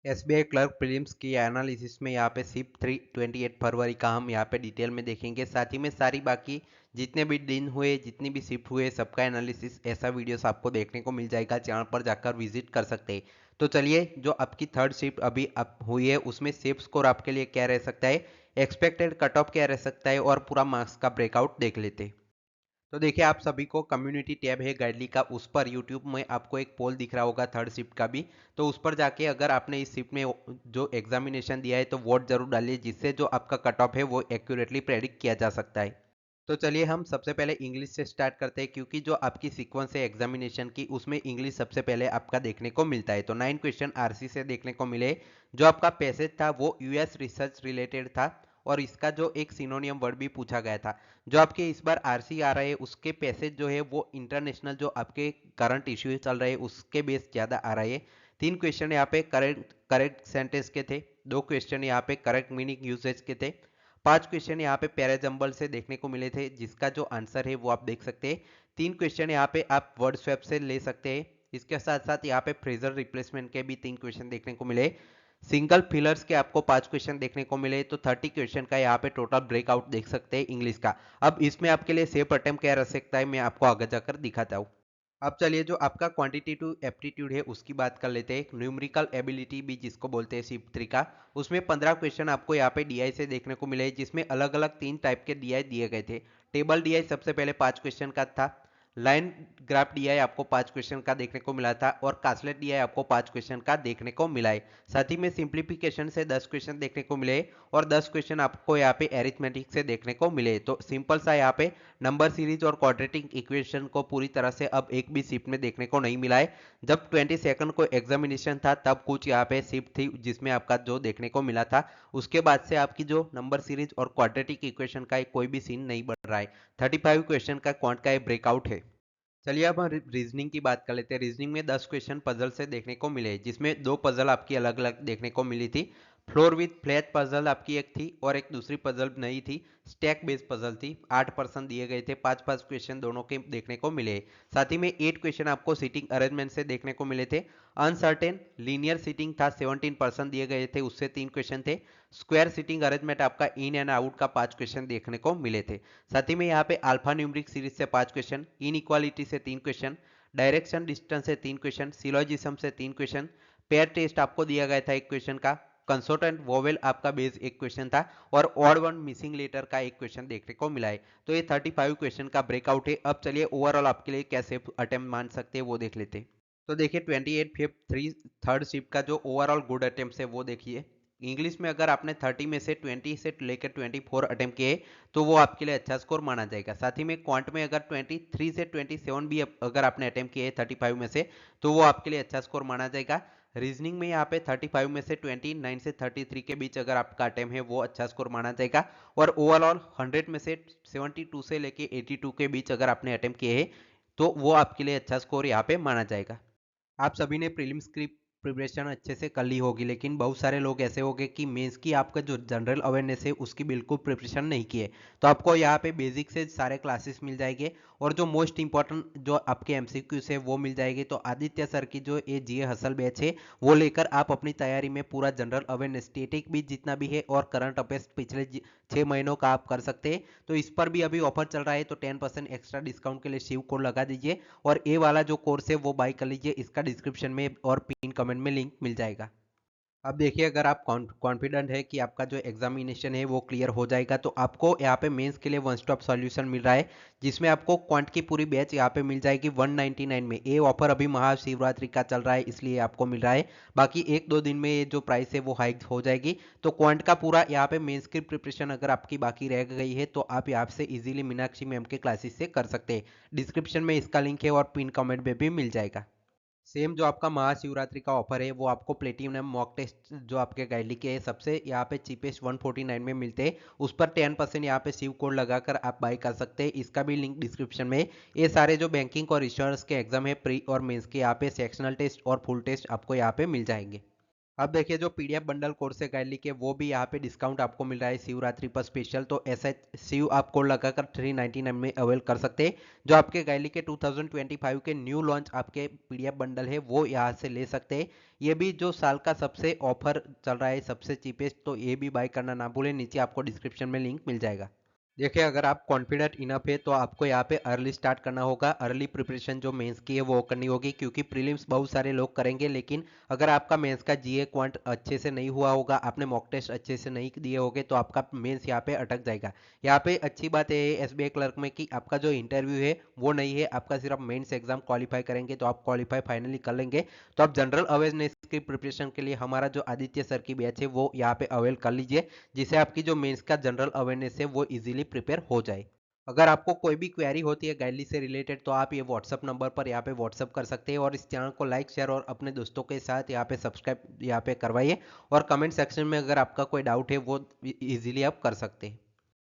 SBI clerk prelims की analysis में यहाँ पे सिर्फ 28 फरवरी का हम यहाँ पे डिटेल में देखेंगे। साथ ही में सारी बाकी जितने भी दिन हुए, जितनी भी शिफ्ट हुए, सबका एनालिसिस ऐसा वीडियोस आपको देखने को मिल जाएगा। चैनल पर जाकर विजिट कर सकते हैं। तो चलिए, जो आपकी थर्ड शिफ्ट अभी अप हुई है उसमें सेफ स्कोर आपके लिए क्या रह सकता है, एक्सपेक्टेड कट ऑफ क्या रह सकता है और पूरा मार्क्स का ब्रेकआउट देख लेते हैं। तो देखिए, आप सभी को कम्युनिटी टैब है गाइडली का, उस पर यूट्यूब में आपको एक पोल दिख रहा होगा थर्ड शिफ्ट का भी। तो उस पर जाके अगर आपने इस शिफ्ट में जो एग्जामिनेशन दिया है तो वोट जरूर डालिए, जिससे जो आपका कट ऑफ है वो एक्यूरेटली प्रेडिक्ट किया जा सकता है। तो चलिए, हम सबसे पहले इंग्लिश से स्टार्ट करते हैं, क्योंकि जो आपकी सीक्वेंस है एग्जामिनेशन की उसमें इंग्लिश सबसे पहले आपका देखने को मिलता है। तो 9 क्वेश्चन आरसी से देखने को मिले। जो आपका पैसेज था वो यूएस रिसर्च रिलेटेड था, और इसका जो एक सिनोनियम वर्ड भी पूछा गया था। जो आपके इस बार आरसी आ रहे हैं उसके पैसेज जो है वो इंटरनेशनल जो आपके करंट इश्यू चल रहे हैं उसके बेस ज्यादा आ रहे हैं। 3 क्वेश्चन यहाँ पे करेक्ट करेक्ट सेंटेंस के थे। 2 क्वेश्चन यहाँ पे करेक्ट मीनिंग यूसेज के थे। 5 क्वेश्चन यहाँ पे पैराजंबल से देखने को मिले थे, जिसका जो आंसर है वो आप देख सकते हैं। 3 क्वेश्चन यहाँ पे आप वर्ड स्वैप से ले सकते हैं। इसके साथ साथ यहाँ पे फ्रेजर रिप्लेसमेंट के भी 3 क्वेश्चन देखने को मिले। सिंगल फिलर्स के आपको 5 क्वेश्चन देखने को मिले। तो 30 क्वेश्चन का यहाँ पे टोटल ब्रेकआउट देख सकते हैं इंग्लिश का। अब इसमें आपके लिए सेफ अटेम्प्ट क्या रह सकता है, मैं आपको आगे जाकर दिखाता हूँ। अब चलिए, जो आपका क्वांटिटेटिव एप्टीट्यूड है उसकी बात कर लेते हैं। न्यूमेरिकल एबिलिटी भी जिसको बोलते हैं शिफ्ट 3 का, उसमें 15 क्वेश्चन आपको यहाँ पे डीआई से देखने को मिले, जिसमें अलग अलग 3 टाइप के डीआई दिए गए थे। टेबल डीआई सबसे पहले 5 क्वेश्चन का था। लाइन ग्राफ डीआई आपको 5 क्वेश्चन का देखने को मिला था, और कास्लेट डीआई आपको 5 क्वेश्चन का देखने को मिला है। साथ ही में सिंप्लीफिकेशन से 10 क्वेश्चन देखने को मिले, और 10 क्वेश्चन आपको यहाँ पे एरिथमेटिक से देखने को मिले। तो सिंपल सा यहाँ पे नंबर सीरीज और क्वाड्रेटिक इक्वेशन को पूरी तरह से अब एक भी शिफ्ट में देखने को नहीं मिला है। जब 22 को एग्जामिनेशन था तब कुछ यहाँ पे शिफ्ट थी जिसमें आपका जो देखने को मिला था। उसके बाद से आपकी जो नंबर सीरीज और क्वाड्रेटिक इक्वेशन का कोई भी सीन नहीं बढ़ रहा है। 35 क्वेश्चन का क्वांट का ब्रेकआउट है। चलिए, अब हम रीजनिंग की बात कर लेते हैं। रीजनिंग में 10 क्वेश्चन पजल से देखने को मिले, जिसमें 2 पजल आपकी अलग अलग देखने को मिली थी। फ्लोर विथ फ्लैट पजल आपकी एक थी, और एक दूसरी पजल नहीं थी, स्टैक बेस्ड पजल थी। 8% दिए गए थे, 5-5 क्वेश्चन दोनों के देखने को मिले। साथ ही में 8 क्वेश्चन आपको सीटिंग अरेंजमेंट से देखने को मिले थे। अनसर्टेन लीनियर सीटिंग था, 17% दिए गए थे, उससे 3 क्वेश्चन थे। स्क्वायर सीटिंग अरेंजमेंट आपका इन एंड आउट का 5 क्वेश्चन देखने को मिले थे। साथ ही में यहाँ पे अल्फा न्यूमरिक सीरीज से 5 क्वेश्चन, इनइक्वालिटी से 3 क्वेश्चन, डायरेक्शन डिस्टेंस से 3 क्वेश्चन, सिलोजिज्म से 3 क्वेश्चन, पेयर टेस्ट आपको दिया गया था 1 क्वेश्चन का, कंसोनेंट वोवेल आपका बेस 1 क्वेश्चन था, और ऑड वन मिसिंग लेटर का 1 क्वेश्चन देखने को मिला है। तो ये 35 क्वेश्चन का ब्रेकआउट है। अब चलिए, ओवरऑल आपके लिए कैसे अटेम्प्ट मान सकते हैं वो देख लेते हैं। तो देखिए, 28 फिफ्थ थ्री थर्ड शिफ्ट का जो ओवरऑल गुड अटेम्प्ट है वो देखिए। इंग्लिश में अगर आपने 30 में से 20 से लेकर 24 अटेम्प्ट किए तो वो आपके लिए अच्छा स्कोर माना जाएगा। साथ ही में क्वांट में अगर 23 से 27 भी अगर आपने अटेम्प्ट किए 35 में से, तो वो आपके लिए अच्छा स्कोर माना जाएगा। रीजनिंग में यहाँ पे 35 में से 29 से 33 के बीच अगर आपका अटेम्प्ट है वो अच्छा स्कोर माना जाएगा। और ओवरऑल 100 में से 72 से लेके 82 के बीच अगर आपने अटेम्प्ट किए हैं तो वो आपके लिए अच्छा स्कोर यहाँ पे माना जाएगा। आप सभी ने प्रीलिम्स की प्रिपरेशन अच्छे से कर ली होगी, लेकिन बहुत सारे लोग ऐसे होंगे कि मेंस की आपका जो जनरल अवेयरनेस है उसकी बिल्कुल प्रिपरेशन नहीं की है। तो आपको यहाँ पे बेसिक से सारे क्लासेस मिल जाएंगे, और जो मोस्ट इंपॉर्टेंट जो आपके एमसीक्यूज है वो मिल जाएंगे। तो आदित्य सर की जो ये जीए हसल बैच है वो लेकर आप अपनी तैयारी में पूरा जनरल अवेयरनेस स्टेटिक भी जितना भी है और करंट अफेयर्स पिछले 6 महीनों का आप कर सकते हैं। तो इस पर भी अभी ऑफर चल रहा है, तो 10% एक्स्ट्रा डिस्काउंट के लिए शिव कोड लगा दीजिए, और ए वाला जो कोर्स है वो बाय कर लीजिए। इसका डिस्क्रिप्शन में और पिन कमेंट में लिंक मिल जाएगा। अब देखिए, अगर आप कॉन्फिडेंट है कि आपका जो एग्जामिनेशन है वो क्लियर हो जाएगा, तो आपको यहाँ पे मेंस के लिए वन स्टॉप सॉल्यूशन मिल रहा है, जिसमें आपको क्वांट की पूरी बैच यहाँ पे मिल जाएगी 199 में। ये ऑफर अभी महाशिवरात्रि का चल रहा है इसलिए आपको मिल रहा है। बाकी 1-2 दिन में ये जो प्राइस है वो हाइक हो जाएगी। तो क्वांट का पूरा यहाँ पे मेंस की प्रिपरेशन अगर आपकी बाकी रह गई है तो आप यहाँ से इजीली मीनाक्षी मैम के क्लासेस से कर सकते हैं। डिस्क्रिप्शन में इसका लिंक है और पिन कमेंट में भी मिल जाएगा। सेम जो आपका महाशिवरात्रि का ऑफर है वो आपको प्लेटिनम मॉक टेस्ट जो आपके गाइडली के है सबसे यहाँ पे चीपेस्ट 149 में मिलते हैं, उस पर 10% यहाँ पे शिव कोड लगाकर आप बाई कर सकते हैं। इसका भी लिंक डिस्क्रिप्शन में। ये सारे जो बैंकिंग और इंश्योरेंस के एग्जाम है प्री और मेंस के यहाँ पे सेक्शनल टेस्ट और फुल टेस्ट आपको यहाँ पे मिल जाएंगे। अब देखिए जो पीडीएफ बंडल कोर्स है गाइडली के वो भी यहाँ पे डिस्काउंट आपको मिल रहा है शिवरात्रि पर स्पेशल। तो ऐसा शिव आप कोड लगाकर 399 में अवेल कर सकते हैं। जो आपके गाइडली के 2025 के न्यू लॉन्च आपके पीडीएफ बंडल है वो यहाँ से ले सकते हैं। ये भी जो साल का सबसे ऑफर चल रहा है सबसे चीपेस्ट, तो ये भी बाय करना ना भूलें, नीचे आपको डिस्क्रिप्शन में लिंक मिल जाएगा। देखिए अगर आप कॉन्फिडेंट इनफ है तो आपको यहाँ पे अर्ली स्टार्ट करना होगा। अर्ली प्रिपरेशन जो मेंस की है वो करनी होगी, क्योंकि प्रीलिम्स बहुत सारे लोग करेंगे, लेकिन अगर आपका मेंस का जीए क्वांट अच्छे से नहीं हुआ होगा, आपने मॉक टेस्ट अच्छे से नहीं दिए होंगे, तो आपका मेंस यहाँ पे अटक जाएगा। यहाँ पे अच्छी बात है एसबीआई क्लर्क में कि आपका जो इंटरव्यू है वो नहीं है, आपका सिर्फ मेंस एग्जाम क्वालिफाई करेंगे तो आप क्वालिफाई फाइनली कर लेंगे। तो आप जनरल अवेयरनेस की प्रिपरेशन के लिए हमारा जो आदित्य सर की बैच है वो यहाँ पे अवेल कर लीजिए, जिससे आपकी जो मेंस का जनरल अवेयरनेस है वो इजीली प्रिपेयर हो जाए। अगर आपको कोई भी क्वेरी होती है गाइडली से रिलेटेड तो आप ये व्हाट्सअप नंबर पर यहाँ पे व्हाट्सअप कर सकते हैं, और इस चैनल को लाइक शेयर और अपने दोस्तों के साथ यहाँ पे सब्सक्राइब यहाँ पे करवाइए। और कमेंट सेक्शन में अगर आपका कोई डाउट है वो इजीली आप कर सकते हैं।